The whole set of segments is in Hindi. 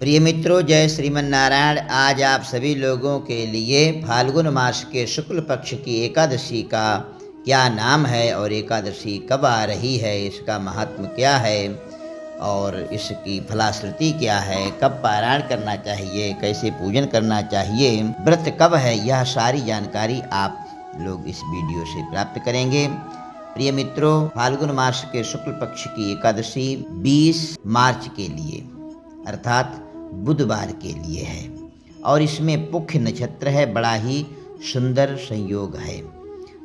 प्रिय मित्रों, जय श्रीमन नारायण। आज आप सभी लोगों के लिए फाल्गुन मास के शुक्ल पक्ष की एकादशी का क्या नाम है और एकादशी कब आ रही है, इसका महात्म क्या है और इसकी फलाश्रुति क्या है, कब पारायण करना चाहिए, कैसे पूजन करना चाहिए, व्रत कब है, यह सारी जानकारी आप लोग इस वीडियो से प्राप्त करेंगे। प्रिय मित्रों, फाल्गुन मास के शुक्ल पक्ष की एकादशी 20 मार्च के लिए अर्थात बुधवार के लिए है और इसमें पुख्य नक्षत्र है। बड़ा ही सुंदर संयोग है।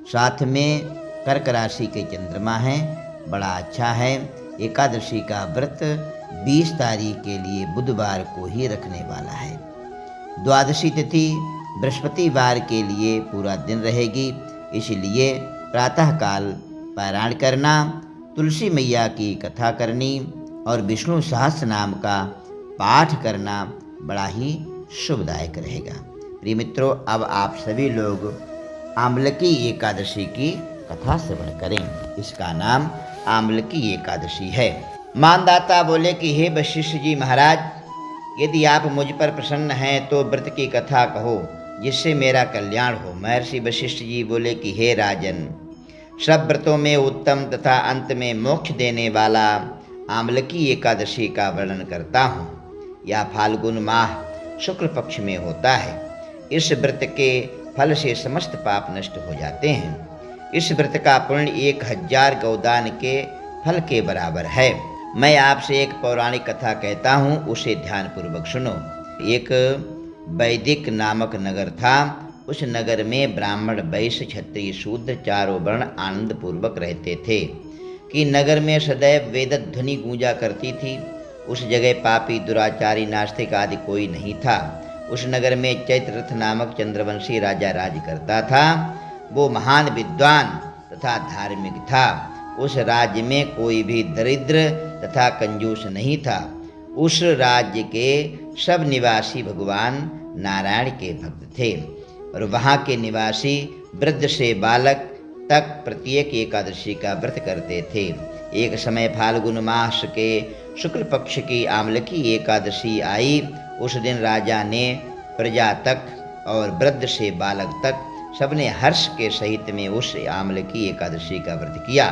साथ में कर्क राशि के चंद्रमा हैं, बड़ा अच्छा है। एकादशी का व्रत 20 तारीख के लिए बुधवार को ही रखने वाला है। द्वादशी तिथि बृहस्पतिवार के लिए पूरा दिन रहेगी, इसलिए प्रातःकाल पारायण करना, तुलसी मैया की कथा करनी और विष्णु सहस्त्र नाम का पाठ करना बड़ा ही शुभदायक रहेगा। प्रिय मित्रों, अब आप सभी लोग आमलकी एकादशी की कथा श्रवण करें। इसका नाम आमलकी एकादशी है। मानदाता बोले कि हे वशिष्ठ जी महाराज, यदि आप मुझ पर प्रसन्न हैं तो व्रत की कथा कहो जिससे मेरा कल्याण हो। महर्षि वशिष्ठ जी बोले कि हे राजन, सब व्रतों में उत्तम तथा अंत में मोक्ष देने वाला आमलकी एकादशी का वर्णन करता हूँ। यह फाल्गुन माह शुक्ल पक्ष में होता है। इस व्रत के फल से समस्त पाप नष्ट हो जाते हैं। इस व्रत का पुण्य 1000 गौदान के फल के बराबर है। मैं आपसे एक पौराणिक कथा कहता हूँ, उसे ध्यानपूर्वक सुनो। एक वैदिक नामक नगर था। उस नगर में ब्राह्मण, वैश्य, क्षत्रिय, शूद्र चारों वर्ण आनंद पूर्वक रहते थे कि नगर में सदैव वेद ध्वनि गूंजा करती थी। उस जगह पापी, दुराचारी, नास्तिक आदि कोई नहीं था। उस नगर में चैत्ररथ नामक चंद्रवंशी राजा राज करता था। वो महान विद्वान तथा धार्मिक था। उस राज्य में कोई भी दरिद्र तथा कंजूस नहीं था। उस राज्य के सब निवासी भगवान नारायण के भक्त थे और वहाँ के निवासी वृद्ध से बालक तक प्रत्येक एकादशी का व्रत करते थे। एक समय फाल्गुन मास के शुक्ल पक्ष की आमलकी एकादशी आई। उस दिन राजा ने प्रजा तक और वृद्ध से बालक तक सबने हर्ष के सहित में उस आमलकी एकादशी का व्रत किया।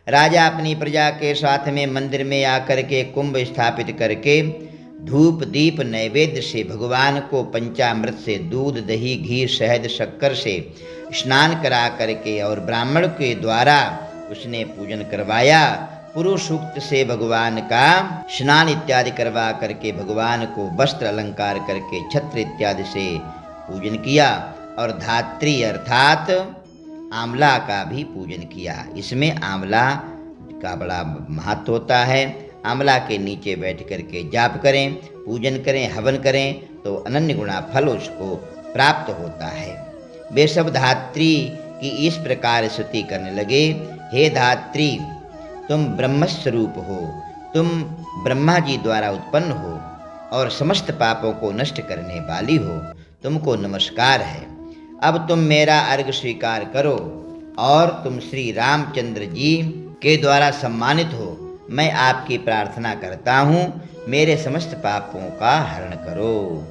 राजा अपनी प्रजा के साथ में मंदिर में आकर के कुंभ स्थापित करके धूप दीप नैवेद्य से भगवान को पंचामृत से दूध, दही, घी, शहद, शक्कर से स्नान करा करके और ब्राह्मण के द्वारा उसने पूजन करवाया। पुरुष सूक्त से भगवान का स्नान इत्यादि करवा करके भगवान को वस्त्र अलंकार करके छत्र इत्यादि से पूजन किया और धात्री अर्थात आंवला का भी पूजन किया। इसमें आंवला का बड़ा महत्व होता है। आंवला के नीचे बैठ करके जाप करें, पूजन करें, हवन करें तो अनन्य गुणा फल उसको प्राप्त होता है। वे सब धात्री की इस प्रकार स्तुति करने लगे, हे धात्री, तुम ब्रह्मस्वरूप हो, तुम ब्रह्मा जी द्वारा उत्पन्न हो और समस्त पापों को नष्ट करने वाली हो, तुमको नमस्कार है। अब तुम मेरा अर्घ स्वीकार करो और तुम श्री रामचंद्र जी के द्वारा सम्मानित हो। मैं आपकी प्रार्थना करता हूँ, मेरे समस्त पापों का हरण करो।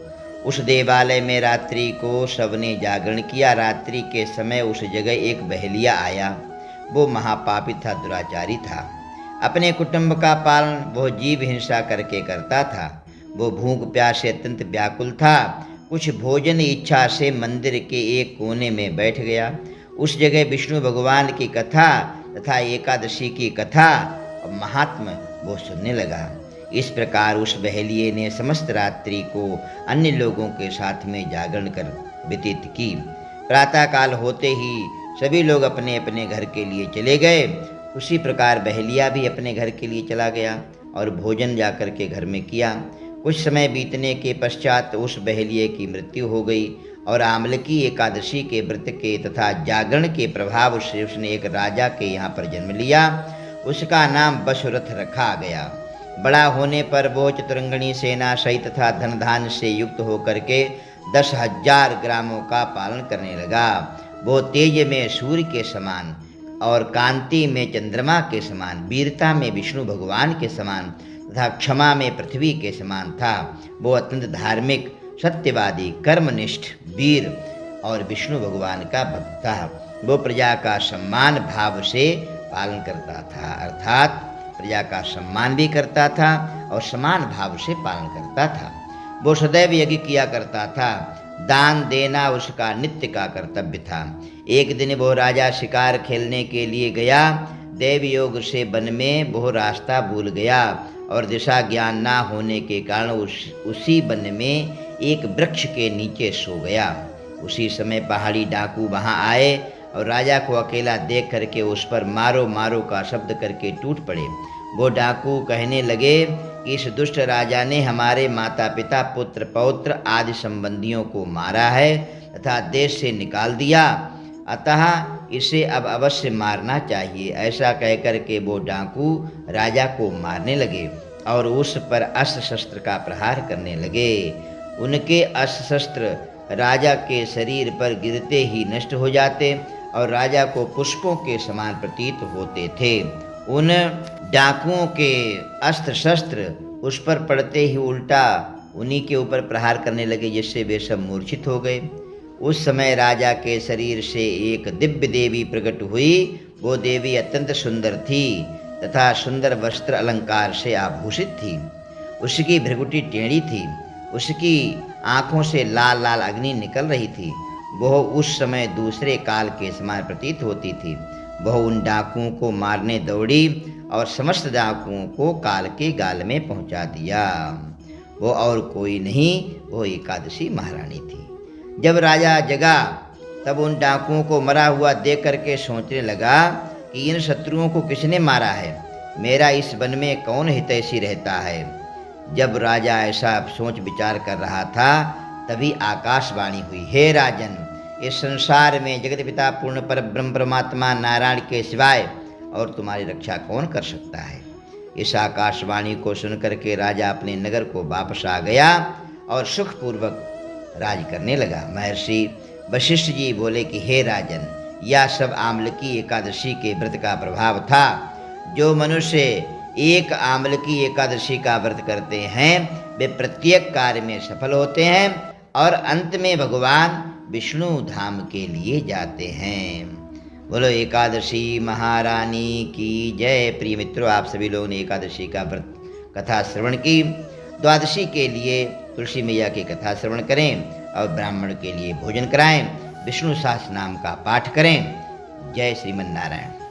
उस देवालय में रात्रि को सबने जागरण किया। रात्रि के समय उस जगह एक बहेलिया आया। वो महापापी था, दुराचारी था। अपने कुटुंब का पालन वह जीव हिंसा करके करता था। वो भूख प्यास से अत्यंत व्याकुल था। कुछ भोजन इच्छा से मंदिर के एक कोने में बैठ गया। उस जगह विष्णु भगवान की कथा तथा एकादशी की कथा और महात्म वो सुनने लगा। इस प्रकार उस बहेलिये ने समस्त रात्रि को अन्य लोगों के साथ में जागरण कर व्यतीत की। प्रातःकाल होते ही सभी लोग अपने अपने घर के लिए चले गए। उसी प्रकार बहेलिया भी अपने घर के लिए चला गया और भोजन जाकर के घर में किया। कुछ समय बीतने के पश्चात उस बहेलिये की मृत्यु हो गई और आमलकी एकादशी के व्रत के तथा जागरण के प्रभाव से उसने एक राजा के यहाँ पर जन्म लिया। उसका नाम वसुरथ रखा गया। बड़ा होने पर वो चतुरंगणी सेना सहित तथा धन धान्य से युक्त होकर के 10,000 ग्रामों का पालन करने लगा। वो तेज में सूर्य के समान और कांति में चंद्रमा के समान, वीरता में विष्णु भगवान के समान तथा क्षमा में पृथ्वी के समान था। वो अत्यंत धार्मिक, सत्यवादी, कर्मनिष्ठ, वीर और विष्णु भगवान का भक्त था। वो प्रजा का सम्मान भाव से पालन करता था, अर्थात प्रजा का सम्मान भी करता था और समान भाव से पालन करता था। वो सदैव यज्ञ किया करता था। दान देना उसका नित्य का कर्तव्य था। एक दिन वो राजा शिकार खेलने के लिए गया। देव योग से वन में वो रास्ता भूल गया और दिशा ज्ञान ना होने के कारण उसी वन में एक वृक्ष के नीचे सो गया। उसी समय पहाड़ी डाकू वहां आए और राजा को अकेला देख करके उस पर मारो मारो का शब्द करके टूट पड़े। वो डाकू कहने लगे कि इस दुष्ट राजा ने हमारे माता पिता, पुत्र पौत्र आदि संबंधियों को मारा है तथा देश से निकाल दिया, अतः इसे अब अवश्य मारना चाहिए। ऐसा कहकर के वो डाकू राजा को मारने लगे और उस पर अस्त्र शस्त्र का प्रहार करने लगे। उनके अस्त्र शस्त्र राजा के शरीर पर गिरते ही नष्ट हो जाते और राजा को पुष्पों के समान प्रतीत होते थे। उन डाकुओं के अस्त्र शस्त्र उस पर पड़ते ही उल्टा उन्हीं के ऊपर प्रहार करने लगे, जिससे वे सब मूर्छित हो गए। उस समय राजा के शरीर से एक दिव्य देवी प्रकट हुई। वो देवी अत्यंत सुंदर थी तथा सुंदर वस्त्र अलंकार से आभूषित थी। उसकी भृगुटी टेढ़ी थी। उसकी आंखों से लाल लाल अग्नि निकल रही थी। वह उस समय दूसरे काल के समान प्रतीत होती थी। वह उन डाकुओं को मारने दौड़ी और समस्त डाकुओं को काल के गाल में पहुंचा दिया। वो और कोई नहीं, वो एकादशी महारानी थी। जब राजा जगा तब उन डाकुओं को मरा हुआ देख करके सोचने लगा कि इन शत्रुओं को किसने मारा है, मेरा इस वन में कौन हितैषी रहता है। जब राजा ऐसा सोच विचार कर रहा था तभी आकाशवाणी हुई, हे राजन, इस संसार में जगत पिता पूर्ण पर ब्रह्म परमात्मा नारायण के सिवाय और तुम्हारी रक्षा कौन कर सकता है। इस आकाशवाणी को सुनकर के राजा अपने नगर को वापस आ गया और सुखपूर्वक राज करने लगा। महर्षि वशिष्ठ जी बोले कि हे राजन, यह सब आम्लकी एकादशी के व्रत का प्रभाव था। जो मनुष्य एक आम्लकी एकादशी का व्रत करते हैं वे प्रत्येक कार्य में सफल होते हैं और अंत में भगवान विष्णु धाम के लिए जाते हैं। बोलो एकादशी महारानी की जय। प्रिय मित्रों, आप सभी लोगों ने एकादशी का व्रत कथा श्रवण की। द्वादशी के लिए तुलसी मैया की कथा श्रवण करें और ब्राह्मण के लिए भोजन कराएं। विष्णु सहस्त्र नाम का पाठ करें। जय श्रीमन नारायण।